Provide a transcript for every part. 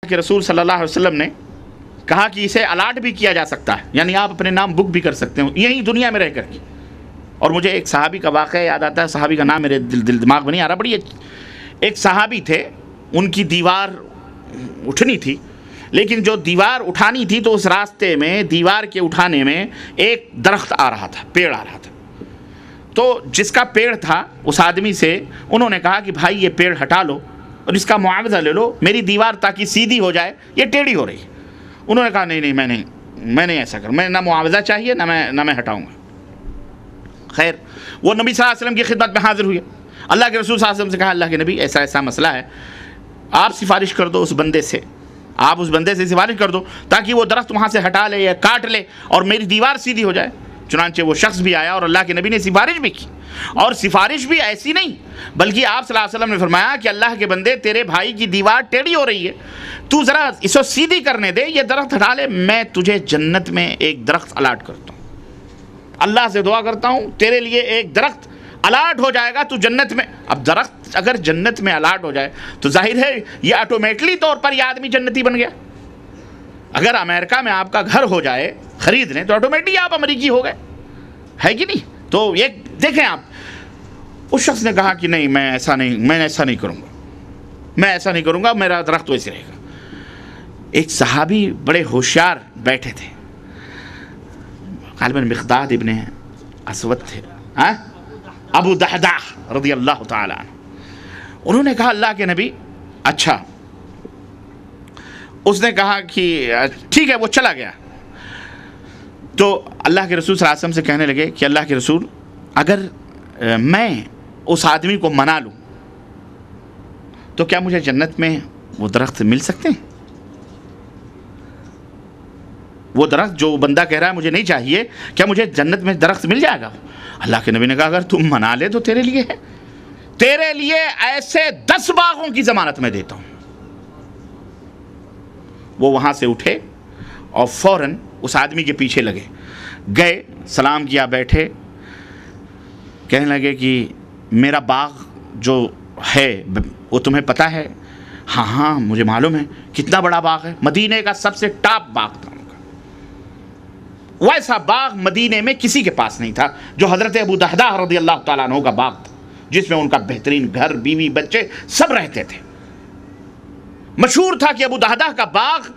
کہ رسول صلی اللہ علیہ وسلم نے کہا کہ اسے الاٹ بھی کیا جا سکتا ہے، یعنی آپ اپنے نام بک بھی کر سکتے ہو یہیں دنیا میں رہ کر کے۔ اور مجھے ایک صحابی کا واقعہ یاد آتا ہے، صحابی کا نام میرے دماغ میں نہیں آ رہا، بڑی ایک صحابی تھے، ان کی دیوار اٹھنی تھی، لیکن جو دیوار اٹھانی تھی تو اس راستے میں دیوار کے اٹھانے میں ایک درخت آ رہا تھا، پیڑ آ رہا تھا۔ تو جس کا پیڑ تھا اس آدمی سے انہوں نے کہا کہ بھائی یہ پیڑ ہٹا لو اور اس کا معاوضہ لے لو، میری دیوار تاکہ سیدھی ہو جائے، یہ ٹیڑھی ہو رہی ہے۔ انہوں نے کہا نہیں میں نہیں ایسا کروں، میں نہ معاوضہ چاہیے نہ میں ہٹاؤں گا۔ خیر وہ نبی صلی اللہ علیہ وسلم کی خدمت میں حاضر ہوئے، اللہ کے رسول صلی اللہ علیہ وسلم سے کہا اللہ کے نبی ایسا مسئلہ ہے، آپ سفارش کر دو اس بندے سے، آپ اس بندے سے سفارش کر دو تاکہ وہ درخت وہاں سے ہٹا لے یا کاٹ لے اور میری دیوار سیدھی ہو جائے۔ چنانچہ وہ شخص بھی آیا اور اللہ کے نبی نے سفارش بھی کی، اور سفارش بھی ایسی نہیں بلکہ آپ صلی اللہ علیہ وسلم نے فرمایا کہ اللہ کے بندے تیرے بھائی کی دیوار ٹیڑھی ہو رہی ہے، تو ذرا اس کو سیدھی کرنے دے، یہ درخت ہٹا لے، میں تجھے جنت میں ایک درخت الاٹ کرتا ہوں، اللہ سے دعا کرتا ہوں تیرے لیے ایک درخت الاٹ ہو جائے گا، تو جنت میں۔ اب درخت اگر جنت میں الاٹ ہو جائے تو ظاہر ہے یہ آٹومیٹلی طور پر یہ آدمی جنتی بن گیا۔ اگر امریکہ میں آپ کا گھر ہو جائے خرید لیں تو آٹومیٹلی آپ امریکی ہو گئے، ہے کہ نہیں؟ تو یہ دیکھیں آپ، اس شخص نے کہا کہ نہیں میں ایسا نہیں کروں گا، میرا درخت ویسے رہے گا۔ ایک صحابی بڑے ہوشیار بیٹھے تھے، غالباً مقداد ابن اسود تھے، ابو دحداح رضی اللہ تعالی عنہ، انہوں نے کہا اللہ کے نبی اچھا، اس نے کہا کہ ٹھیک ہے، وہ چلا گیا۔ تو اللہ کے رسول صلی اللہ علیہ وسلم سے کہنے لگے کہ اللہ کے رسول اگر میں اس آدمی کو منا لوں تو کیا مجھے جنت میں وہ درخت مل سکتے ہیں؟ وہ درخت جو بندہ کہہ رہا ہے مجھے نہیں چاہیے، کیا مجھے جنت میں درخت مل جائے گا؟ اللہ کے نبی نے کہا اگر تم منا لے تو تیرے لیے ہے، تیرے لیے ایسے 10 باغوں کی ضمانت میں دیتا ہوں۔ وہ وہاں سے اٹھے اور فوراً اس آدمی کے پیچھے لگے، گئے، سلام کیا، بیٹھے، کہنے لگے کہ میرا باغ جو ہے وہ تمہیں پتہ ہے؟ ہاں مجھے معلوم ہے۔ کتنا بڑا باغ ہے؟ مدینے کا سب سے ٹاپ باغ تھا ان کا، ویسا باغ مدینے میں کسی کے پاس نہیں تھا جو حضرت ابو دحداح رضی اللہ تعالیٰ عنہ کا باغ تھا، جس میں ان کا بہترین گھر، بیوی، بچے سب رہتے تھے۔ مشہور تھا کہ ابو دحداح کا باغ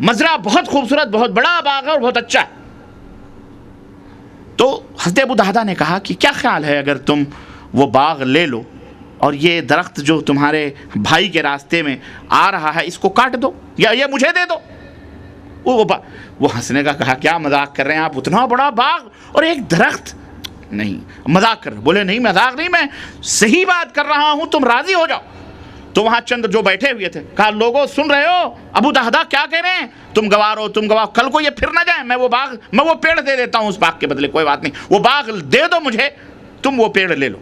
مزرعہ بہت خوبصورت، بہت بڑا باغ ہے اور بہت اچھا ہے۔ تو حضرت ابو دحداح نے کہا کہ کیا خیال ہے اگر تم وہ باغ لے لو اور یہ درخت جو تمہارے بھائی کے راستے میں آ رہا ہے اس کو کاٹ دو یا یہ مجھے دے دو؟ وہ ہنسنے کا کہا کیا مذاق کر رہے ہیں آپ، اتنا بڑا باغ اور ایک درخت؟ نہیں مذاق کر رہے۔ بولے نہیں مذاق نہیں، میں صحیح بات کر رہا ہوں، تم راضی ہو جاؤ۔ تو وہاں چند جو بیٹھے ہوئے تھے کہا لوگوں سن رہے ہو ابو دحداح کیا کہہ رہے ہیں؟ تم گوار ہو، تم گواہ، کل کو یہ پھر نہ جائیں، میں وہ پیڑ دے دیتا ہوں اس باغ کے بدلے، کوئی بات نہیں، وہ باغ دے دو مجھے، تم وہ پیڑ لے لو۔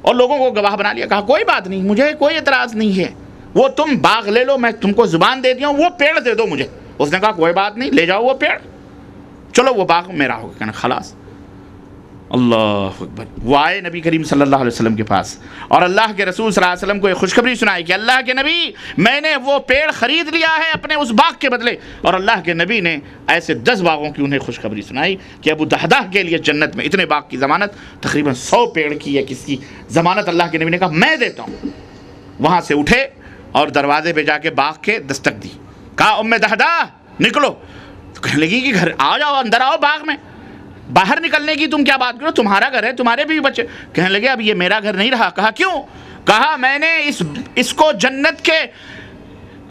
اور لوگوں کو گواہ بنا لیا، کہا کوئی بات نہیں، مجھے کوئی اعتراض نہیں ہے، وہ تم باغ لے لو، میں تم کو زبان دے دیا ہوں، وہ پیڑ دے دو مجھے۔ اس نے کہا کوئی بات نہیں، لے جاؤ وہ پیڑ، چلو وہ باغ میرا ہوگا، کہنا خلاص۔ اللہ اکبر۔ وہ آئے نبی کریم صلی اللہ علیہ وسلم کے پاس اور اللہ کے رسول صلی اللہ علیہ وسلم کو یہ خوشخبری سنائی کہ اللہ کے نبی میں نے وہ پیڑ خرید لیا ہے اپنے اس باغ کے بدلے۔ اور اللہ کے نبی نے ایسے 10 باغوں کی انہیں خوشخبری سنائی کہ ابو دحداح کے لیے جنت میں اتنے باغ کی ضمانت، تقریباً 100 پیڑ کی یا کس کی ضمانت اللہ کے نبی نے کہا میں دیتا ہوں۔ وہاں سے اٹھے اور دروازے پہ جا کے باغ کے دستک دی، کہا ام دحداح نکلو۔ تو کہنے لگی کہ گھر آ جاؤ، اندر آؤ باغ میں، باہر نکلنے کی تم کیا بات کرو، تمہارا گھر ہے، تمہارے بھی بچے۔ کہنے لگے اب یہ میرا گھر نہیں رہا۔ کہا کیوں؟ کہا میں نے اس کو جنت کے،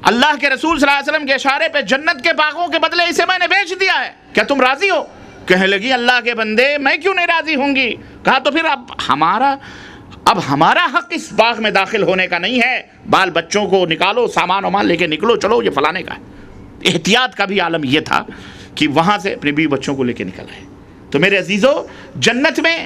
اللہ کے رسول صلی اللہ علیہ وسلم کے اشارے پہ جنت کے باغوں کے بدلے اسے میں نے بیچ دیا ہے، کیا تم راضی ہو؟ کہنے لگی اللہ کے بندے میں کیوں نہیں راضی ہوں گی؟ کہا تو پھر اب ہمارا حق اس باغ میں داخل ہونے کا نہیں ہے، بال بچوں کو نکالو، سامان وامان لے کے نکلو، چلو یہ فلانے کا ہے۔ احتیاط کا بھی عالم یہ تھا کہ وہاں سے اپنے بیوی بچوں کو لے کے نکل آئے۔ تو میرے عزیزو، جنت میں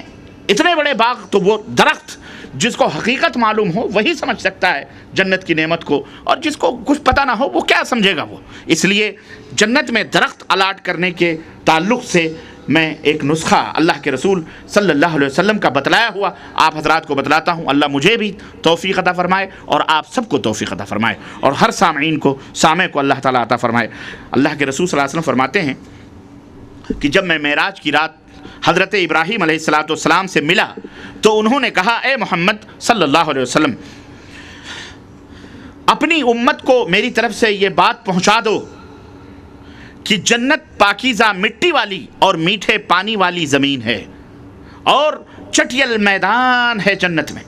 اتنے بڑے باغ، تو وہ درخت جس کو حقیقت معلوم ہو وہی سمجھ سکتا ہے جنت کی نعمت کو، اور جس کو کچھ پتہ نہ ہو وہ کیا سمجھے گا وہ۔ اس لیے جنت میں درخت الاٹ کرنے کے تعلق سے میں ایک نسخہ اللہ کے رسول صلی اللہ علیہ وسلم کا بتلایا ہوا آپ حضرات کو بتلاتا ہوں. اللہ مجھے بھی توفیق عطا فرمائے اور آپ سب کو توفیق عطا فرمائے اور ہر سامع کو اللہ تعالیٰ عطا فرمائے. اللہ کے رسول صلی اللہ علیہ وسلم فرماتے ہیں کہ جب میں معراج کی رات حضرت ابراہیم علیہ السلام سے ملا تو انہوں نے کہا اے محمد صلی اللہ علیہ وسلم اپنی امت کو میری طرف سے یہ بات پہنچا دو کہ جنت پاکیزہ مٹی والی اور میٹھے پانی والی زمین ہے اور چٹیل میدان ہے جنت میں.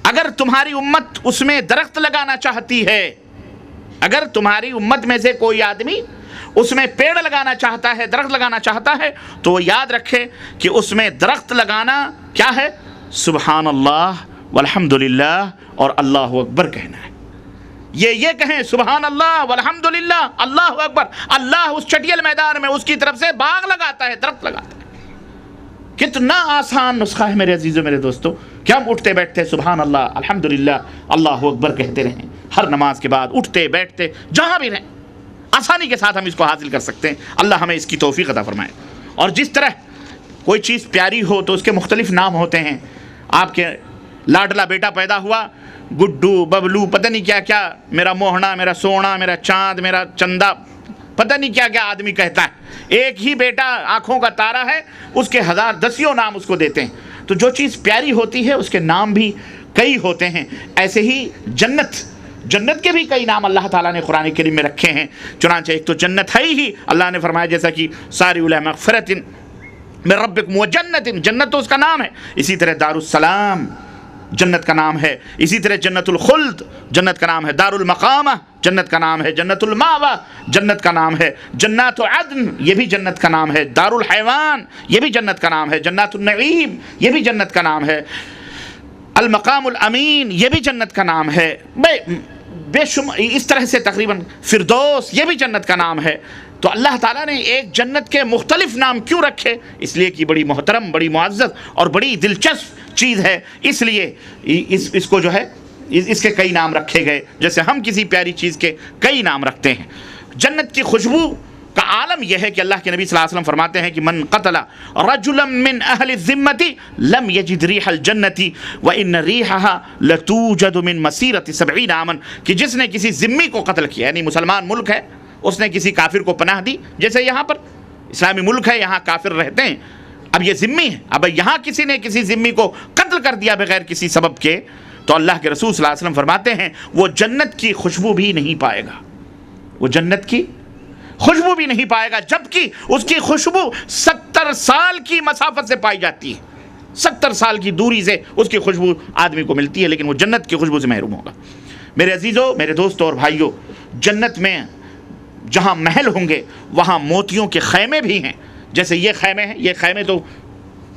اگر تمہاری امت اس میں درخت لگانا چاہتی ہے، اگر تمہاری امت میں سے کوئی آدمی اس میں پیڑ لگانا چاہتا ہے، درخت لگانا چاہتا ہے، تو وہ یاد رکھے کہ اس میں درخت لگانا کیا ہے؟ سبحان اللہ والحمدللہ اور اللہ اکبر کہنا ہے. یہ کہیں سبحان اللہ والحمدللہ اللہ اکبر. اللہ اس چٹیل میدان میں اس کی طرف سے باغ لگاتا ہے، درخت لگاتا ہے. کتنا آسان نسخہ ہے میرے عزیزوں میرے دوستوں کہ ہم اٹھتے بیٹھتے سبحان اللہ الحمدللہ اللہ اکبر کہتے رہیں ہر نماز کے بعد، اٹھتے بیٹھتے جہاں بھی رہیں آسانی کے ساتھ ہم اس کو حاصل کر سکتے ہیں. اللہ ہمیں اس کی توفیق عطا فرمائے. اور جس طرح کوئی چیز پیاری ہو تو اس کے مختلف نام ہوتے ہیں. آپ کے لاڈلا بیٹا پیدا ہوا، گڈو ببلو پتہ نہیں کیا کیا، میرا موہنا، میرا سونا، میرا چاند، میرا چندہ، پتہ نہیں کیا کیا آدمی کہتا ہے. ایک ہی بیٹا آنکھوں کا تارا ہے، اس کے ہزار دسیوں نام اس کو دیتے ہیں. تو جو چیز پیاری ہوتی ہے اس کے نام بھی کئی ہوتے ہیں. ایسے ہی جنت کے بھی کئی نام اللہ تعالیٰ نے قرآن کریم میں رکھے ہیں. چنانچہ ایک تو جنت ہے ہی، اللہ نے فرمایا جیسا کہ سارعوا الی مغفرۃ من ربکم وجنت، جنت تو اس کا نام ہے. اسی طرح دارالسلام جنت کا نام ہے. اسی طرح جنت الخلد جنت کا نام ہے. دار المقامہ جنت کا نام ہے. جنت المأوى جنت کا نام ہے. جنات عدن یہ بھی جنت کا نام ہے. دار الحیوان یہ بھی جنت کا نام ہے. جنات النعیم یہ بھی جنت کا نام ہے. المقام الامین یہ بھی جنت کا نام ہے. بے شمار اس طرح سے تقریباً فردوس یہ بھی جنت کا نام ہے. تو اللہ تعالیٰ نے ایک جنت کے مختلف نام کیوں رکھے؟ اس لیے کہ بڑی محترم، بڑی معزز اور بڑی دلچسپ چیز ہے، اس لیے اس کو جو ہے اس کے کئی نام رکھے گئے، جیسے ہم کسی پیاری چیز کے کئی نام رکھتے ہیں. جنت کی خوشبو کا عالم یہ ہے کہ اللہ کے نبی صلی اللہ علیہ وسلم فرماتے ہیں کہ من قتل رجلا من اہل الذمۃ لم یجد ریح الجنۃ وان ریحها لتوجد من مسیرۃ 70 عاما، کہ جس نے کسی ذمی کو قتل کیا، یعنی مسلمان ملک ہے، اس نے کسی کافر کو پناہ دی، جیسے یہاں پر اسلامی ملک ہے، یہاں کافر رہتے ہیں، اب یہ ذمی ہے، اب یہاں کسی نے کسی ذمی کو قتل کر دیا بغیر کسی سبب کے، تو اللہ کے رسول صلی اللہ علیہ وسلم فرماتے ہیں وہ جنت کی خوشبو بھی نہیں پائے گا، وہ جنت کی خوشبو بھی نہیں پائے گا، جبکہ اس کی خوشبو 70 سال کی مسافت سے پائی جاتی ہے. 70 سال کی دوری سے اس کی خوشبو آدمی کو ملتی ہے، لیکن وہ جنت کی خوشبو سے محروم ہوگا. میرے عزیزوں، میرے دوستوں اور بھائیوں، جنت میں جہاں محل ہوں گے وہاں موتیوں کے خیمے بھی ہیں. جیسے یہ خیمے ہیں، یہ خیمے تو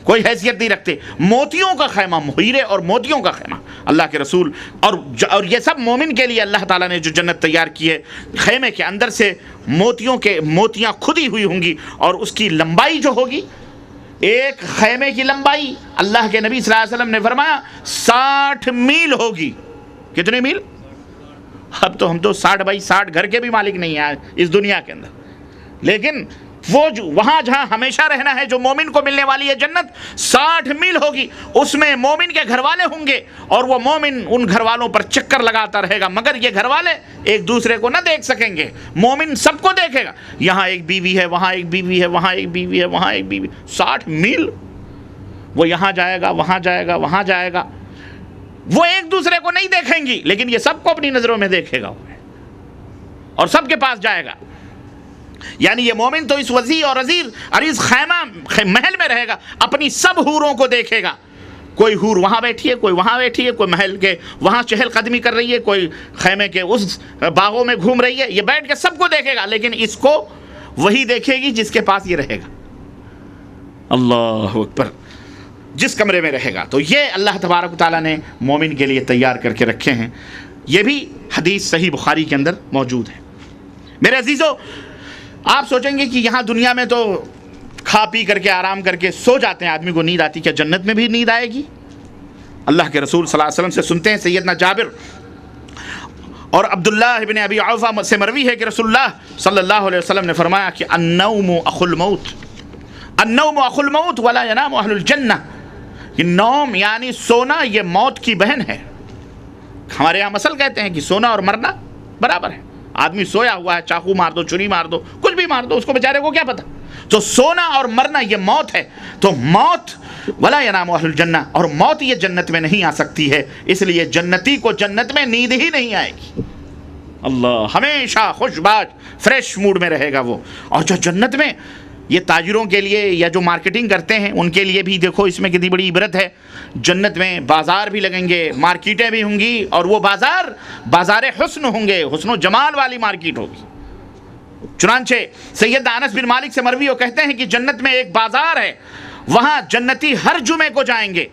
کوئی حیثیت نہیں رکھتے، موتیوں کا خیمہ، ہیرے اور موتیوں کا خیمہ اللہ کے رسول، اور یہ سب مومن کے لیے اللہ تعالیٰ نے جو جنت تیار کی ہے، خیمے کے اندر سے موتیاں کھدی ہوئی ہوں گی، اور اس کی لمبائی جو ہوگی، ایک خیمے کی لمبائی اللہ کے نبی صلی اللہ علیہ وسلم نے فرمایا 60 میل ہوگی. کتنے میل؟ اب تو ہم تو 60 بائی 60 گھر کے بھی مالک نہیں ہیں اس دنیا کے اندر، لیکن وہ وہاں جہاں ہمیشہ رہنا ہے، جو مومن کو ملنے والی ہے جنت، 60 میل ہوگی. اس میں مومن کے گھر والے ہوں گے، اور وہ مومن ان گھر والوں پر چکر لگاتا رہے گا، مگر یہ گھر والے ایک دوسرے کو نہ دیکھ سکیں گے. مومن سب کو دیکھے گا، یہاں ایک بیوی ہے، وہاں ایک بیوی ہے، وہاں ایک بیوی ہے، وہاں ایک بیوی. 60 میل وہ یہاں جائے گا، وہاں جائے گا، وہاں جائے گا. وہ ایک دوسرے کو نہیں دیکھیں گی، لیکن یہ سب کو اپنی نظروں میں دیکھے گا اور سب کے پاس جائے گا. یعنی یہ مومن تو اس وسیع اور عریض خیمہ محل میں رہے گا، اپنی سب حوروں کو دیکھے گا. کوئی حور وہاں بیٹھی ہے، کوئی وہاں بیٹھی ہے، کوئی محل کے وہاں چہل قدمی کر رہی ہے، کوئی خیمے کے اس باغوں میں گھوم رہی ہے. یہ بیٹھ کے سب کو دیکھے گا، لیکن اس کو وہی دیکھے گی جس کے پاس یہ رہے گا. اللہ اکبر، جس کمرے میں رہے گا. تو یہ اللہ تبارک و تعالیٰ نے مومن کے لیے تیار کر کے رکھے ہیں. یہ بھی حدیث صحیح بخاری کے اندر موجود ہے. میرے عزیزوں، آپ سوچیں گے کہ یہاں دنیا میں تو کھا پی کر کے آرام کر کے سو جاتے ہیں، آدمی کو نیند آتی، کیا جنت میں بھی نیند آئے گی؟ اللہ کے رسول صلی اللہ علیہ وسلم سے سنتے ہیں، سیدنا جابر اور عبداللہ ابن ابی اوفا سے مروی ہے کہ رسول اللہ صلی اللہ علیہ وسلم نے فرمایا کہ النوم اخو الموت، النوم اخو الموت ولا ينام اہل الجنہ، کہ نوم یعنی سونا یہ موت کی بہن ہے۔ ہمارے یہاں مثل کہتے ہیں کہ سونا اور مرنا برابر ہے۔ آدمی سویا ہوا ہے، چاقو مار دو، چھری مار دو، کچھ بھی مار دو، اس کو بیچارے کو کیا پتا۔ تو سونا اور مرنا یہ موت ہے، تو موت ولا ینام اہل الجنہ، اور موت یہ جنت میں نہیں آ سکتی ہے، اس لیے جنتی کو جنت میں نیند ہی نہیں آئے گی۔ اللہ ہمیشہ خوش باش فریش موڈ میں رہے گا وہ۔ اور جو جنت میں یہ تاجروں کے لیے یا جو مارکیٹنگ کرتے ہیں ان کے لیے بھی دیکھو اس میں کتنی بڑی عبرت ہے۔ جنت میں بازار بھی لگیں گے، مارکیٹیں بھی ہوں گی، اور وہ بازار حسن ہوں گے، حسن و جمال والی مارکیٹ ہوگی۔ چنانچہ سیدنا انس بن مالک سے مروی وہ کہتے ہیں کہ جنت میں ایک بازار ہے، وہاں جنتی ہر جمعے کو جائیں گے،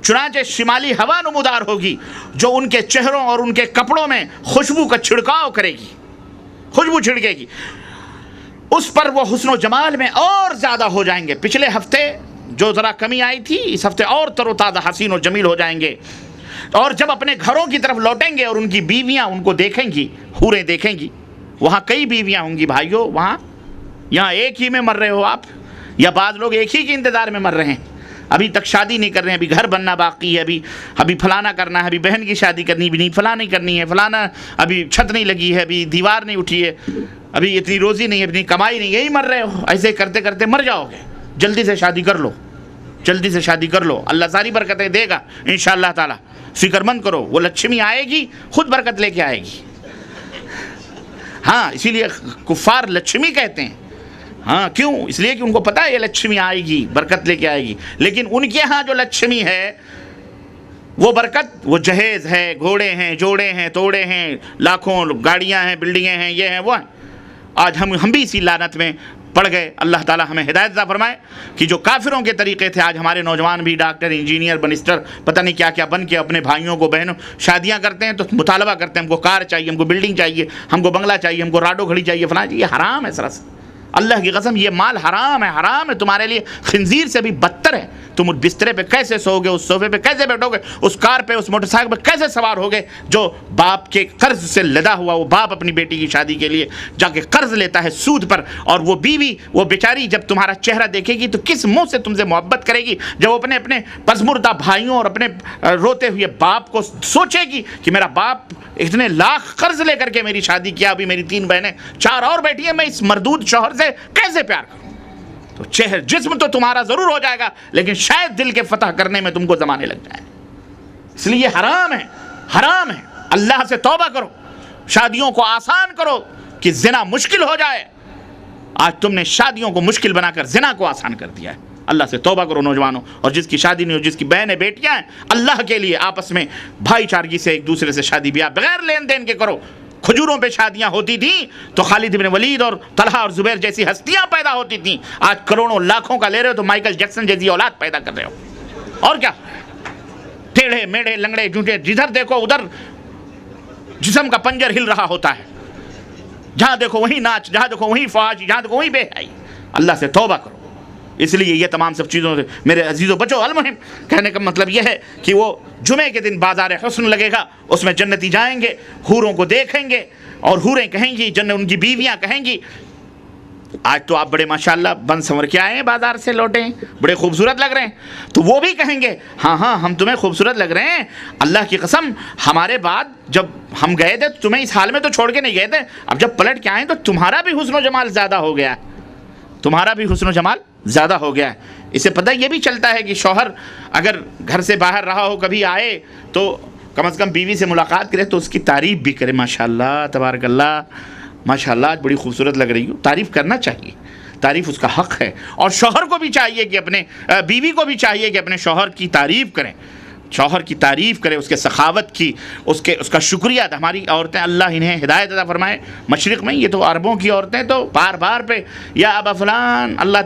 چنانچہ شمالی ہوا نمودار ہوگی جو ان کے چہروں اور ان کے کپڑوں میں خوشبو کا چھڑکاؤ کرے گی، خوشبو چھڑکے گی، اس پر وہ حسن و جمال میں اور زیادہ ہو جائیں گے۔ پچھلے ہفتے جو ذرا کمی آئی تھی، اس ہفتے اور تر و تازہ حسین و جمیل ہو جائیں گے، اور جب اپنے گھروں کی طرف لوٹیں گے اور ان کی بیویاں ان کو دیکھیں گی، حوریں دیکھیں گی، وہاں کئی بیویاں ہوں گی بھائیوں، وہاں یہاں ایک ہی میں مر رہے ہو آپ، یا بعض لوگ ایک ہی کے انتظار میں مر رہے ہیں، ابھی تک شادی نہیں کر رہے ہیں، ابھی گھر بننا باقی ہے، ابھی فلانا کرنا ہے، ابھی بہن کی شادی کرنی بھی نہیں، فلانا نہیں کرنی ہے، فلانا ابھی چھت نہیں لگی ہے، ابھی دیوار نہیں اٹھی ہے، ابھی اتنی روزی نہیں ہے، اتنی کمائی نہیں، یہی مر رہے ہو۔ ایسے کرتے کرتے مر جاؤ گے، جلدی سے شادی کر لو، جلدی سے شادی کر لو، اللہ ساری برکتیں دے گا انشاءاللہ تعالی، فکر مند کرو، وہ لچھمی آئے گی خود برکت لے کے آئے گی۔ ہاں اسی لیے کفار لچھمی کہتے ہیں، ہاں کیوں؟ اس لیے کہ ان کو پتا ہے یہ لچھمی آئے گی، برکت لے کے آئے گی، لیکن ان کے ہاں جو لچھمی ہے وہ برکت، وہ جہیز ہے، گھوڑے ہیں، جوڑے ہیں، توڑے ہیں، لاکھوں گاڑیاں ہیں، بلڈنگیں ہیں، یہ ہیں وہ ہیں۔ آج ہم بھی اسی لعنت میں پڑ گئے۔ اللہ تعالی ہمیں ہدایت عطا فرمائے کہ جو کافروں کے طریقے تھے، آج ہمارے نوجوان بھی ڈاکٹر، انجینئر، منسٹر، پتہ نہیں کیا کیا بن کے اپنے بھائیوں کو، بہنوں شادیاں کرتے ہیں تو مطالبہ کرتے ہیں ہم کو کار چاہیے، ہم کو بلڈنگ چاہیے، ہم کو بنگلہ چاہیے، ہم کو راڈو گھڑی چاہیے، فلاں چاہیے۔ یہ حرام ہے سراسر، اللہ کی قسم یہ مال حرام ہے، حرام ہے، تمہارے لیے خنزیر سے بھی بدتر ہے۔ تم اس بسترے پہ کیسے سو گے، اس صوفے پہ کیسے بیٹھو گے، اس کار پہ، اس موٹر سائیکل پہ کیسے سوار ہوگے، جو باپ کے قرض سے لدا ہوا، وہ باپ اپنی بیٹی کی شادی کے لیے جا کے قرض لیتا ہے سود پر، اور وہ بیوی، وہ بیچاری جب تمہارا چہرہ دیکھے گی تو کس منہ سے تم سے محبت کرے گی، جب وہ اپنے پسمردہ بھائیوں اور اپنے روتے ہوئے باپ کو سوچے گی کہ میرا باپ اتنے لاکھ قرض لے کر کے میری شادی کیا، ابھی میری 3 بہنیں 4 اور بیٹی ہیں، میں اس مردود شوہر سے کیسے پیار کروں؟ تو جسم تو تمہارا ضرور ہو جائے گا، لیکن شاید دل کے فتح کرنے میں تم کو زمانے لگ جائیں۔ اس لیے یہ حرام ہے، حرام ہے۔ اللہ سے توبہ کرو، شادیوں کو آسان کرو کہ زنا مشکل ہو جائے۔ آج تم نے شادیوں کو مشکل بنا کر زنا کو آسان کر دیا ہے۔ اللہ سے توبہ کرو نوجوانوں، اور جس کی شادی نہیں ہو، جس کی بہنیں بیٹیاں ہیں، اللہ کے لیے آپس میں بھائی چارگی سے ایک دوسرے سے شادی بیاہ بغیر لین دین کے کرو۔ کھجوروں پہ شادیاں ہوتی تھیں تو خالد بن ولید اور طلحہ اور زبیر جیسی ہستیاں پیدا ہوتی تھیں، آج کروڑوں لاکھوں کا لے رہے ہو تو مائیکل جیکسن جیسی اولاد پیدا کر رہے ہو۔ اور کیا، ٹیڑھے میڑھے لنگڑے جھوٹے، جدھر دیکھو ادھر جسم کا پنجر ہل رہا ہوتا ہے، جہاں دیکھو وہیں ناچ، جہاں دیکھو وہیں فحاشی، جہاں دیکھو وہیں بے حیائی۔ اللہ سے توبہ کرو۔ اس لیے یہ تمام سب چیزوں سے میرے عزیزو بچو، المہم کہنے کا مطلب یہ ہے کہ وہ جمعے کے دن بازار حسن لگے گا، اس میں جنتی جائیں گے، حوروں کو دیکھیں گے، اور حوریں کہیں گی، ان کی بیویاں کہیں گی آج تو آپ بڑے ماشاءاللہ بن سنور کے آئے ہیں، بازار سے لوٹے ہیں، بڑے خوبصورت لگ رہے ہیں، تو وہ بھی کہیں گے ہاں ہاں ہم تمہیں خوبصورت لگ رہے ہیں، اللہ کی قسم ہمارے بعد جب ہم گئے تھے تمہیں اس حال میں تو چھوڑ کے نہیں گئے تھے، اب جب پلٹ کے آئے تو تمہارا بھی حسن و جمال زیادہ ہو گیا ہے، تمہارا بھی حسن و جمال زیادہ ہو گیا ہے۔ اسے پتہ یہ بھی چلتا ہے کہ شوہر اگر گھر سے باہر رہا ہو، کبھی آئے تو کم از کم بیوی سے ملاقات کرے تو اس کی تعریف بھی کرے، ماشاءاللہ تبارک اللہ، ماشاءاللہ آج بڑی خوبصورت لگ رہی ہو، تعریف کرنا چاہیے، تعریف اس کا حق ہے، اور شوہر کو بھی چاہیے کہ اپنے بیوی کو بھی چاہیے کہ اپنے شوہر کی تعریف کریں، شوہر کی تعریف کرے، اس کے سخاوت کی، اس کا شکریہ۔ ہماری عورتیں اللہ انہیں ہدایت عطا فرمائے، مشرق میں یہ تو عربوں کی عورتیں تو بار بار پہ یا ابا فلان، اللہ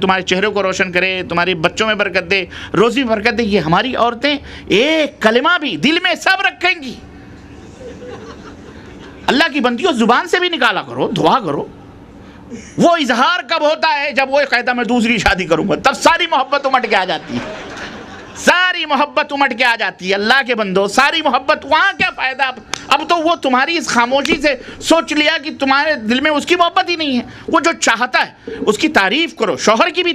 تمہارے چہرے کو روشن کرے، تمہارے بچوں میں برکت دے، روزی میں برکت دے، یہ ہماری عورتیں ایک کلمہ بھی دل میں سب رکھیں گی۔ اللہ کی بندیوں زبان سے بھی نکالا کرو، دعا کرو۔ وہ اظہار کب ہوتا ہے؟ جب وہ کہتا میں دوسری شادی کروں گا، تب ساری محبت امٹ کے آ جاتی ہے، ساری محبت امٹ کے آ جاتی ہے۔ اللہ کے بندو، ساری محبت، وہاں کیا فائدہ اب تو وہ تمہاری اس خاموشی سے سوچ لیا کہ تمہارے دل میں اس کی محبت ہی نہیں ہے. وہ جو چاہتا ہے اس کی تعریف کرو. شوہر کی بھی